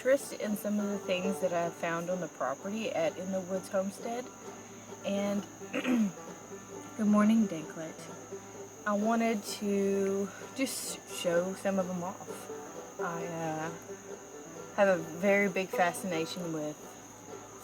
interest in some of the things that I found on the property at In The Woods Homestead. And good morning, Dinklet. I wanted to just show some of them off. I have a very big fascination with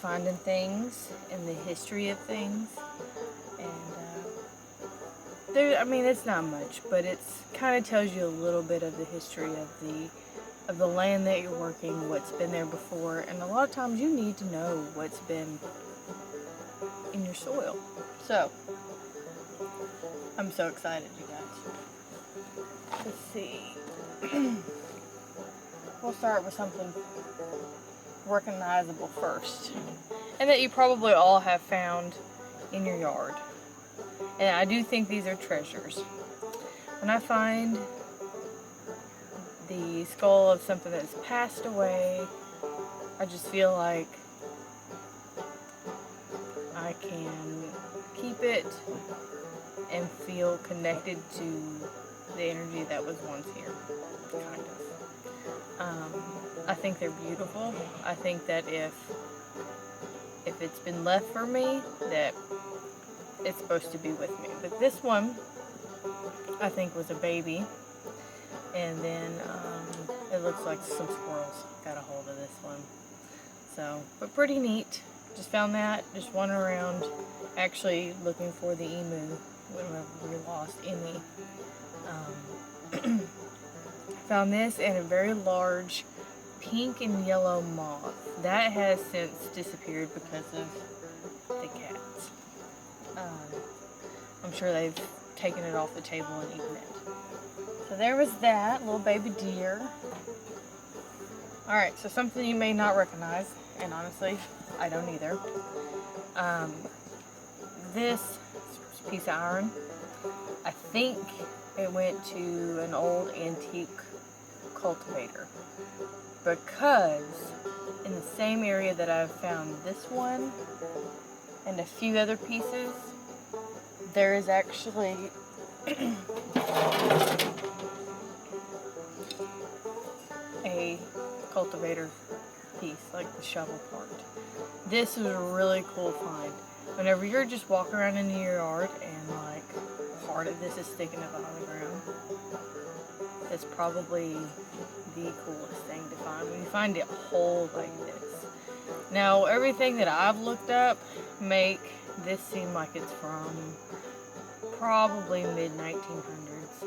finding things and the history of things. And it's not much, but it's kind of tells you a little bit of the history of the land that you're working, what's been there before, and a lot of times you need to know what's been in your soil. So I'm so excited, you guys. Let's see. We'll start with something recognizable first, and that you probably all have found in your yard. And I do think these are treasures. When I find the skull of something that's passed away, I just feel like I can keep it and feel connected to the energy that was once here, kind of. I think they're beautiful. I think that if it's been left for me, that it's supposed to be with me. But this one, I think, was a baby. And then it looks like some squirrels got a hold of this one. So, but pretty neat. Just found that, just wandering around, actually looking for the emu whenever we lost Emmy. Found this and a very large pink and yellow moth. That has since disappeared because of the cats. I'm sure they've taken it off the table and eaten it. So there was that, little baby deer. Alright, so something you may not recognize, and honestly, I don't either. This piece of iron, I think it went to an old antique cultivator, because in the same area that I've found this one and a few other pieces, there is actually a cultivator piece, like the shovel part. This is a really cool find. Whenever you're just walking around in your yard and like part of this is sticking up out of the ground, it's probably the coolest thing to find when you find it whole like this. Now, everything that I've looked up make this seem like it's from probably mid-1900s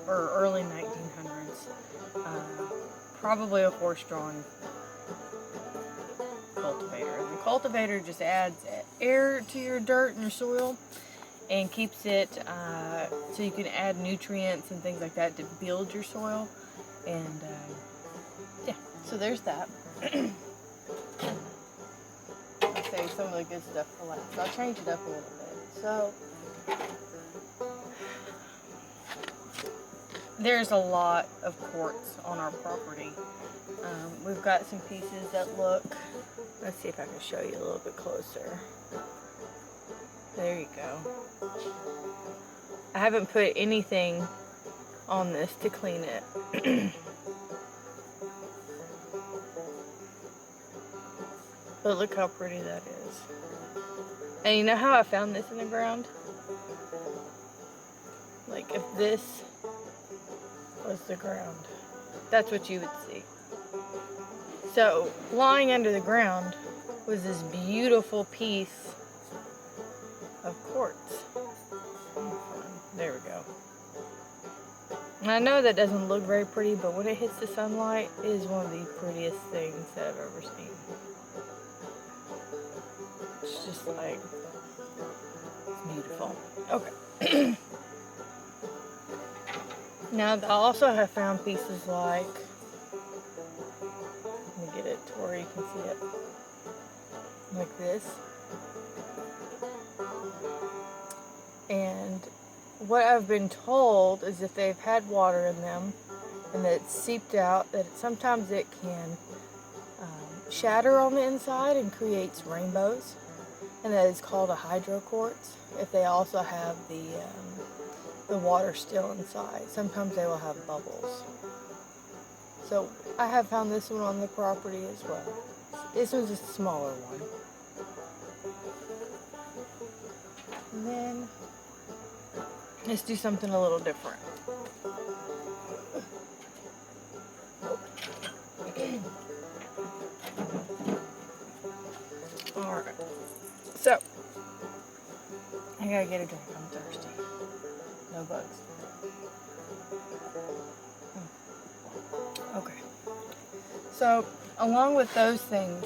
or early 1900s. Probably a horse-drawn cultivator. And the cultivator just adds air to your dirt and your soil and keeps it so you can add nutrients and things like that to build your soil. And yeah, so there's that. I'll save some of the good stuff for last. So I'll change it up a little bit. So there's a lot of quartz on our property. We've got some pieces that look, let's see if I can show you a little bit closer. There you go. I haven't put anything on this to clean it. But look how pretty that is. And you know how I found this in the ground? Like if this was the ground, that's what you would see. So lying under the ground was this beautiful piece of quartz. There we go. And I know that doesn't look very pretty, but when it hits the sunlight, it is one of the prettiest things that I've ever seen. It's just like, it's beautiful. Okay. Now, I also have found pieces like, let me get it to where you can see it, like this. And what I've been told is if they've had water in them and that it's seeped out, that sometimes it can shatter on the inside and creates rainbows, and that is called a hydroquartz. If they also have the water still inside, sometimes they will have bubbles. So I have found this one on the property as well. This one's a smaller one. And then let's do something a little different. Alright. So I gotta get a drink. I'm thirsty. No bugs. Okay. So, along with those things,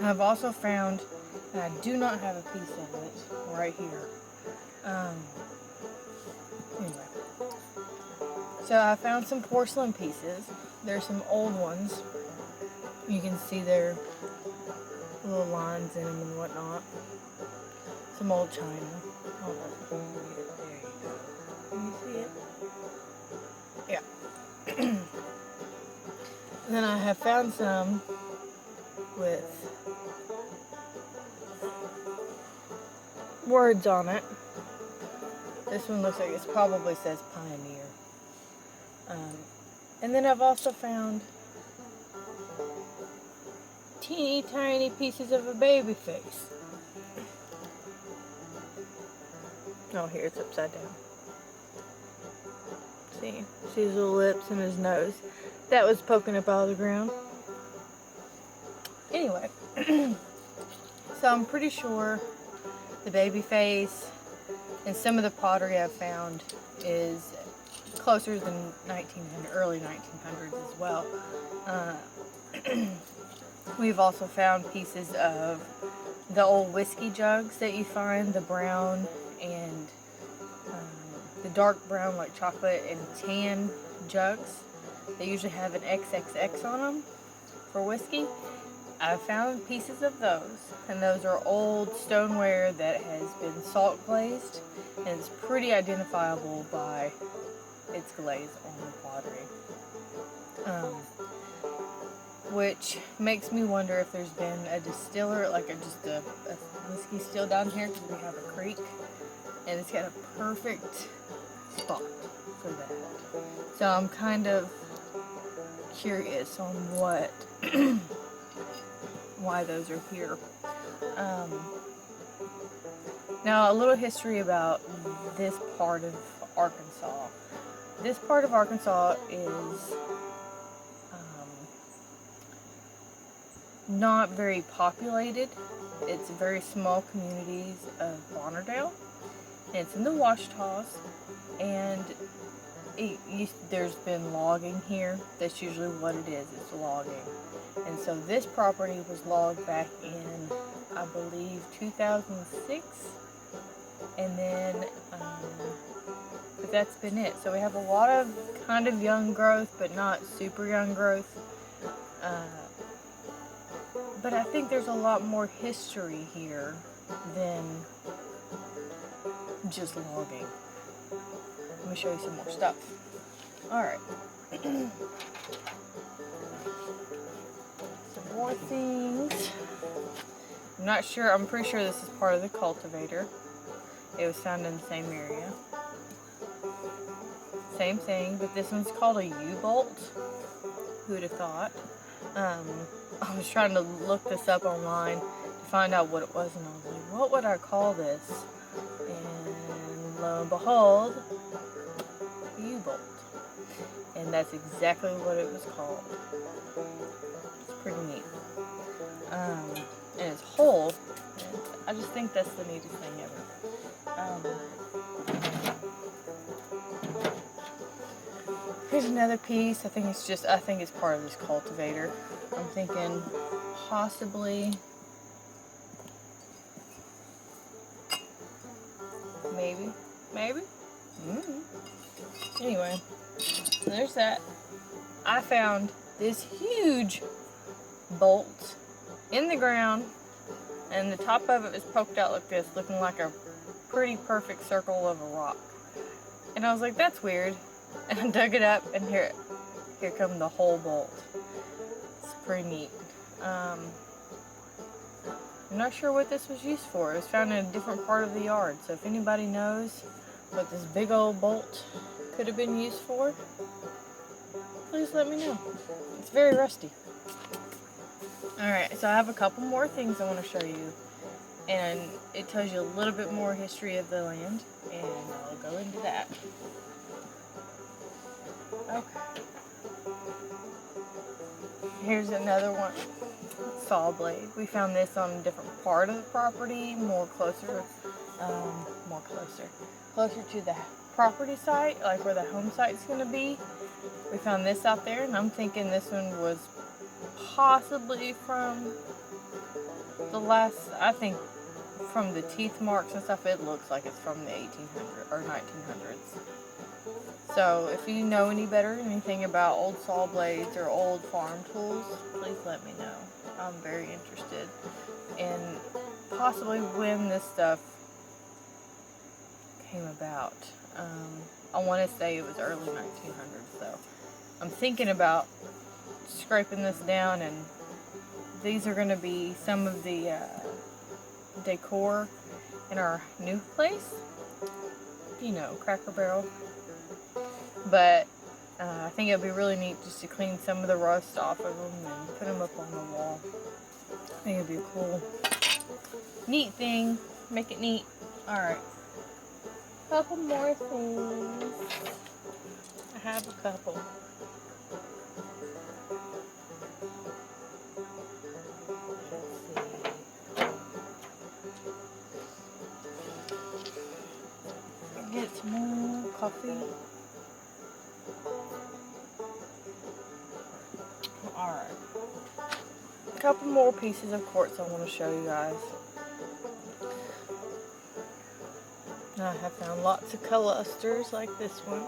I've also found, and I do not have a piece of it right here. Anyway. So, I found some porcelain pieces. There's some old ones. You can see their little lines in them and whatnot. Some old china. Oh, there you go. Can you see it? Yeah. And then I have found some with words on it. This one looks like it probably says Pioneer. And then I've also found teeny tiny pieces of a baby face. Oh, here it's upside down. See his little lips and his nose. That was poking up out of the ground. Anyway, so I'm pretty sure the baby face and some of the pottery I've found is closer than early 1900s as well. We've also found pieces of the old whiskey jugs that you find, the brown and the dark brown like chocolate and tan jugs. They usually have an XXX on them for whiskey. I've found pieces of those, and those are old stoneware that has been salt glazed, and it's pretty identifiable by its glaze on the pottery. Which makes me wonder if there's been a distiller, like just a whiskey still down here, because we have a creek, and it's got a perfect spot for that. So I'm kind of curious on why those are here. Now, a little history about this part of Arkansas. This part of Arkansas is not very populated. It's very small communities of Bonnerdale. And it's in the Washtas, and there's been logging here. That's usually what it is. It's logging. And so this property was logged back in, I believe, 2006. And then, but that's been it. So we have a lot of kind of young growth, but not super young growth. But I think there's a lot more history here than just logging. Let me show you some more stuff. Alright. Some more things. I'm not sure, I'm pretty sure this is part of the cultivator. It was found in the same area. Same thing, but this one's called a U-bolt. Who would have thought? I was trying to look this up online to find out what it was, and I was like, what would I call this? And lo and behold, a U-bolt. And that's exactly what it was called. It's pretty neat. And it's whole. I just think that's the neatest thing ever. Here's another piece. I think it's part of this cultivator. I'm thinking possibly, maybe. Anyway, so there's that. I found this huge bolt in the ground, and the top of it was poked out like this, looking like a pretty perfect circle of a rock. And I was like, that's weird. And I dug it up, and here come the whole bolt. It's pretty neat. I'm not sure what this was used for. It was found in a different part of the yard. So if anybody knows what this big old bolt could have been used for, please let me know. It's very rusty. Alright, so I have a couple more things I want to show you. And it tells you a little bit more history of the land. And I'll go into that. Okay. Here's another one. Saw blade. We found this on a different part of the property, closer to the property site, like where the home site's going to be. We found this out there, and I'm thinking this one was possibly from from the teeth marks and stuff, it looks like it's from the 1800s or 1900s. So if you know any better, anything about old saw blades or old farm tools, please let me know. I'm very interested in possibly when this stuff came about. I want to say it was early 1900s, though. I'm thinking about scraping this down, and these are going to be some of the decor in our new place. You know, Cracker Barrel. But I think it would be really neat just to clean some of the rust off of them and put them up on the wall. I think it would be a cool, neat thing. Make it neat. Alright. Couple more things. I have a couple. Let's see. Get some more coffee. Alright. A couple more pieces of quartz I want to show you guys. I have found lots of clusters like this one,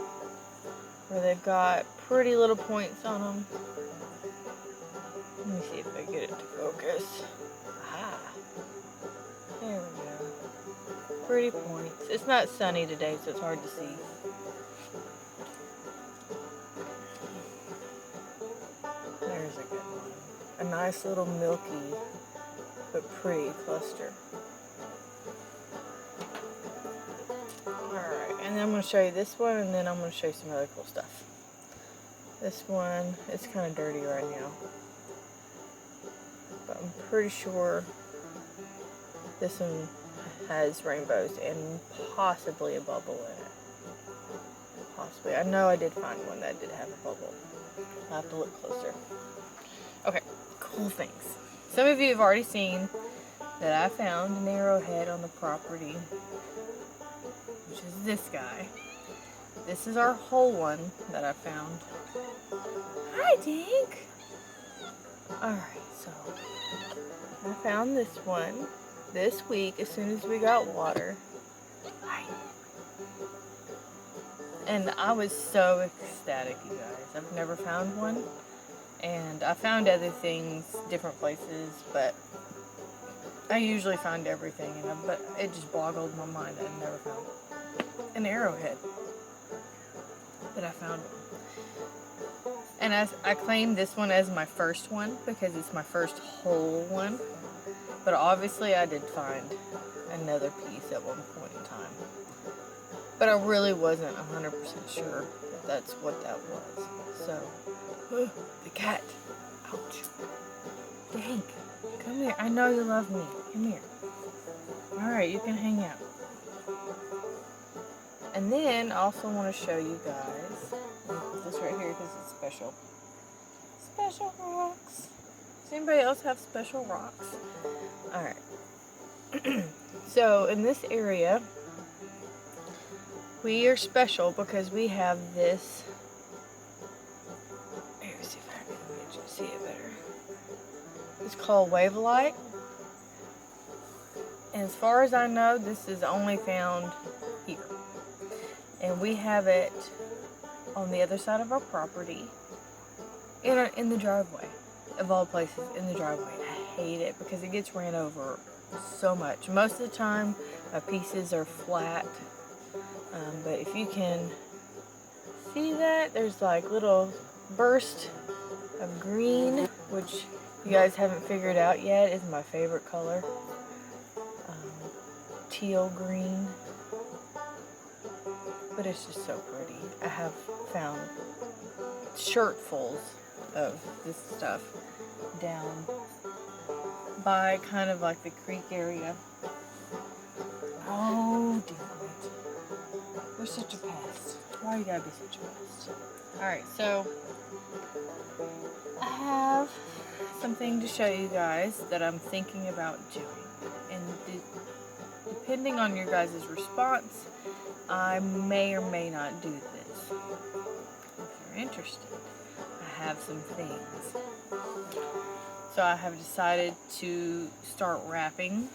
where they've got pretty little points on them. Let me see if I get it to focus. Ah, there we go. Pretty points. It's not sunny today, so it's hard to see. There's a good one. A nice little milky but pretty cluster. And then I'm going to show you this one, and then I'm going to show you some other cool stuff. This one, it's kind of dirty right now. But I'm pretty sure this one has rainbows and possibly a bubble in it. Possibly. I know I did find one that did have a bubble. I'll have to look closer. Okay, cool things. Some of you have already seen that I found an arrowhead on the property, which is this guy. This is our whole one that I found. Hi, Dink! Alright, so I found this one this week as soon as we got water. Hi. And I was so ecstatic, you guys. I've never found one. And I found other things, different places, but I usually find everything, but it just boggled my mind that I've never found an arrowhead. But I found one. And I claim this one as my first one because it's my first whole one. But obviously I did find another piece at one point in time. But I really wasn't 100% sure that that's what that was. So, the cat. Ouch. Dang. Come here. I know you love me. Come here. Alright, you can hang out. And then I also want to show you guys this right here because it's special. Special rocks. Does anybody else have special rocks? Alright. So in this area, we are special because we have this. Here, see if I can get you to see it better. It's called Wavelite. And as far as I know, this is only found here. And we have it on the other side of our property, in the driveway, of all places, in the driveway. I hate it because it gets ran over so much. Most of the time, my pieces are flat, but if you can see that, there's like little burst of green, which you guys haven't figured out yet is my favorite color. Teal green. But it's just so pretty. I have found shirtfuls of this stuff down by kind of like the creek area. Oh, damn it. You're such a pest. Why you gotta be such a pest? Alright, so I have something to show you guys that I'm thinking about doing. And depending on your guys' response, I may or may not do this. If you're interested, I have some things. So I have decided to start wrapping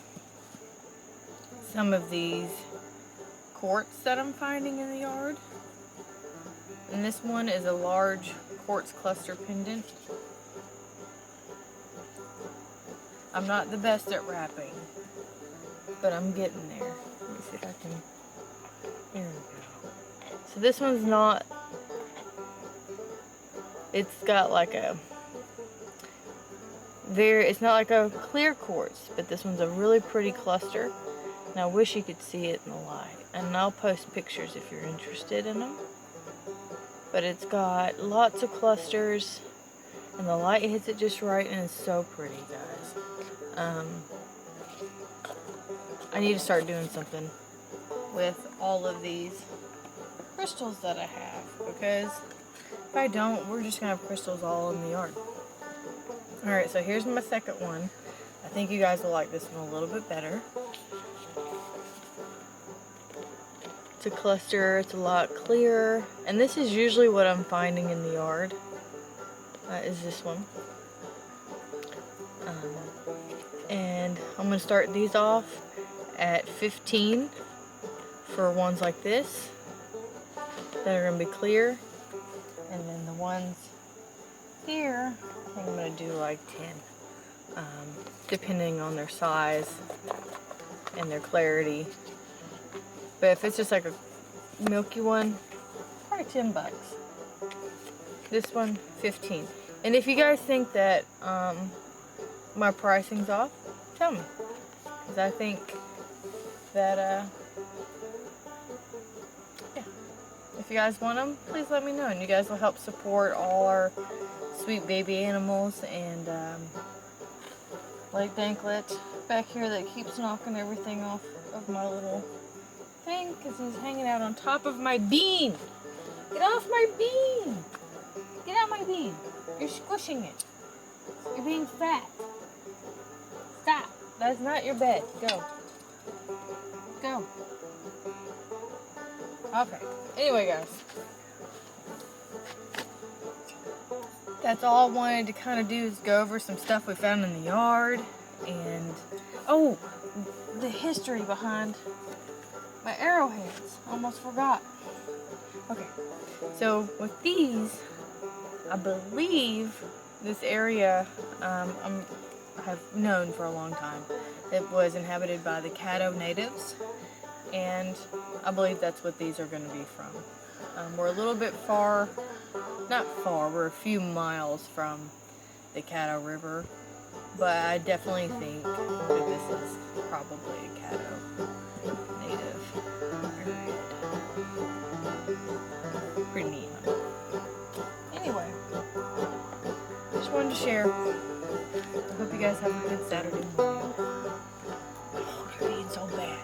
some of these quartz that I'm finding in the yard. And this one is a large quartz cluster pendant. I'm not the best at wrapping, but I'm getting there. Let me see if I can. Here we go. So this one's not. It's got like a. It's not like a clear quartz, but this one's a really pretty cluster. And I wish you could see it in the light. And I'll post pictures if you're interested in them. But it's got lots of clusters, and the light hits it just right, and it's so pretty, guys. I need to start doing something with all of these crystals that I have, because if I don't, we're just gonna have crystals all in the yard. Alright, so here's my second one. I think you guys will like this one a little bit better. It's a cluster, it's a lot clearer, and this is usually what I'm finding in the yard, is this one. And I'm going to start these off at 15 for ones like this that are going to be clear, and then the ones here, I think I'm going to do like 10, depending on their size and their clarity. But if it's just like a milky one, probably $10. This one, 15. And if you guys think that my pricing's off, tell me. Because I think that, yeah. If you guys want them, please let me know. And you guys will help support all our sweet baby animals. And like Danklet back here that keeps knocking everything off of my little thing because he's hanging out on top of my bean. Get off my bean! Get out my bean. You're squishing it. You're being fat. Stop. That's not your bed. Go. Go. Okay. Anyway, guys. That's all I wanted to kind of do is go over some stuff we found in the yard. And, oh, the history behind my arrowheads. Almost forgot. Okay. So, with these, I believe this area I have known for a long time. It was inhabited by the Caddo natives, and I believe that's what these are going to be from. We're a little bit far, not far, we're a few miles from the Caddo River, but I definitely think that this is probably a Caddo native. Pretty neat. Anyway, just wanted to share. I hope you guys have a good Saturday morning. Oh, you're being so bad.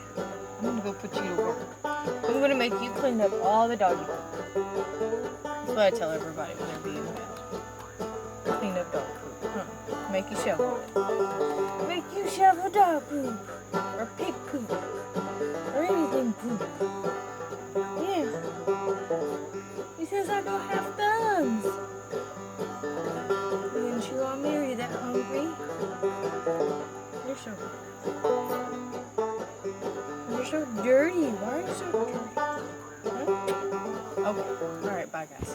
I'm gonna go put you to work. I'm gonna make you clean up all the doggy poop. That's what I tell everybody when they're being bad. Clean up dog poop. Huh? Make you shovel it. Make you shovel dog poop. Or pig poop. Or anything poop. Yeah. He says I don't have thumbs. Didn't you want me? Are you that hungry? You're so You're so dirty. Why are you so dirty? Huh? Okay. Alright, bye guys.